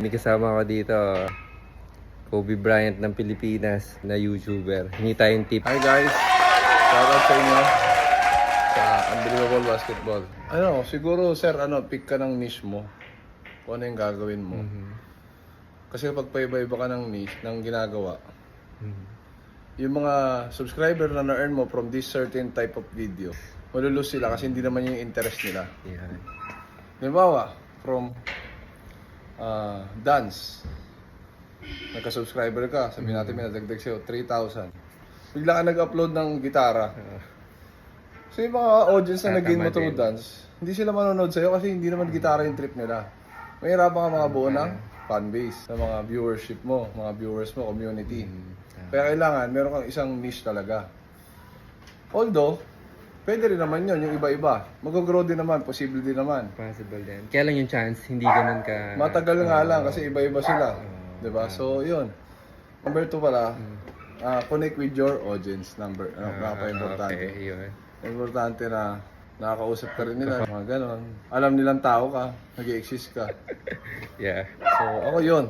May kasama ko dito, Kobe Bryant ng Pilipinas na YouTuber. Hingi tayong tip. Hi guys! Shoutout sa inyo sa Unbelievable Basketball. Siguro sir, pick ka ng niche mo. Kung ano yung gagawin mo. Kasi kapag paiba-iba ka ng niche, ng ginagawa, yung mga subscriber na na-earn mo from this certain type of video, malulus sila kasi hindi naman yung interest nila. Yeah. Halimbawa, from dance, nagka-subscriber ka, sabihin natin may nadagdag sa'yo, 3,000. Bigla ka nag-upload ng gitara. So yung mga audience na nag-gain mo through dance, hindi sila manonood sa'yo kasi hindi naman gitara yung trip nila. Mahirapan ka mga buo ng fanbase, ng mga viewership mo, mga viewers mo, community. Kaya kailangan, meron kang isang niche talaga. Although, pwede rin naman yun, yung iba-iba. Mag-grow din naman, posible din naman. Possible din. Kaya lang yung chance, hindi ganun ka... Matagal nga lang kasi iba-iba sila. Diba? So, yun. Number 2 pala, connect with your audience number. Napaka-importante. Okay, yun. Importante na nakakausap ka rin nila, mga ganon. Alam nilang tao ka, nag-i-exist ka. Yeah. So, ako yun.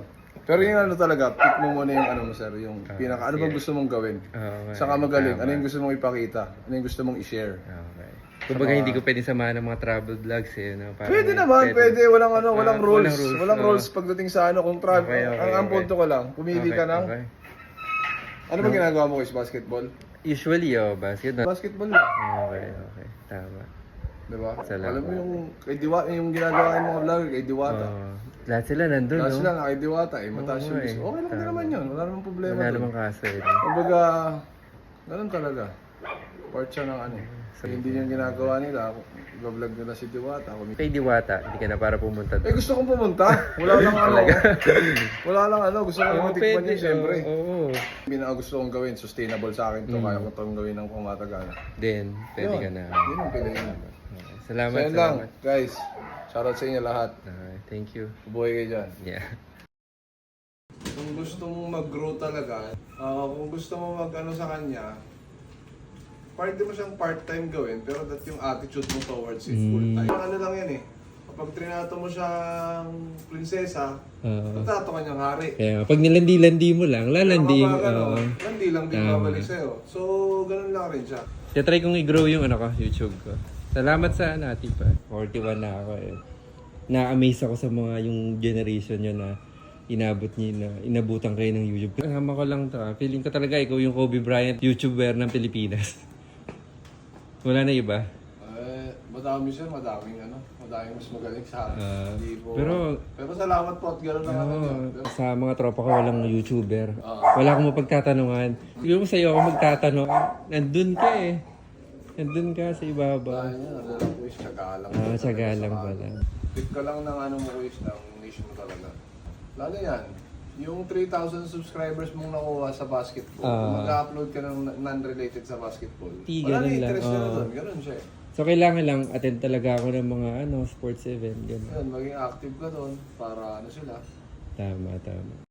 Pero yung talaga, pick mo muna yung sir, yung pinaka, ano bang gusto mong gawin? Okay. Saka magaling, ano yung gusto mong ipakita? Ano yung gusto mong i-share? Okay. Kumbaga hindi ko pwede samahan ng mga travel vlogs eh. No? Parang, Pwede naman, pwede. Walang rules. Walang no? rules pagdating sa kung travel. Okay, ang punto ko lang, pumili ka ng... Okay. Ano ba ginagawa mo guys? Basketball? Usually, basketball. Basketball lang. Okay. Tama. Diba? Salamat. Alam mo yung ginagawa ng mga vlogger kay Diwata. Lahat sila nandun, Lahat no? sila nga kay Diwata, mataas yung views. Okay lang din naman yun. Wala namang problema Wala doon. namang kaso eh. Kumbaga, ganun talaga. Part siya ng hindi yung ginagawa nila. I-vlog nila si Diwata. Kay Diwata, hindi ka na para pumunta doon. Gusto kong pumunta. Wala lang Wala lang Gusto kong matikman yun, siyempre. Oo. Gusto kong gawin, sustainable sa akin to. Kaya ko itong gawin ng pamatagal. Then, pwede ka na. Yun ang piliin. Salamat, So, lang, guys. Shoutout sa inyo lahat. Thank you. Buhay kayo dyan. Yeah. Kung gusto mong mag-grow talaga, kung gusto mo mag-ano sa kanya, pwede mo siyang part-time gawin, pero that yung attitude mo towards it full-time. Ano lang yan eh. Kapag trinato mo siyang prinsesa, tato ka niyang hari. Kaya pag nilandi-landi mo lang, lalandi. Landi lang din babalik sa'yo. So, ganun lang rin siya. Try kong i-grow yung YouTube ko. Salamat sa Atipa. 41 na ako eh. Na-amaze ako sa mga yung generation nyo na inabutan kayo ng YouTube. Kasama ko lang to. Feeling ko talaga ikaw yung Kobe Bryant YouTuber ng Pilipinas. Wala na iba? Madami siya, madaming mas magaling sa akin. Pero salamat po at gano'n naman yun. Sa mga tropa ko walang YouTuber. Wala akong mapagtatanungan. Siguro sa'yo ako magtatanong. Nandun ka eh. Nandun ka sa ibaba. Tsaga lang. Tsaga lang pala. Pick ka lang ng ng niche mo talaga. Lalo yan, yung 3,000 subscribers mong nakuha sa basketball, mag-upload ka ng non-related sa basketball. Wala na interest na doon, ganun siya eh. So kailangan lang attend talaga ako ng mga sports event. Ganun. Yan, maging active ka doon para sila. Tama.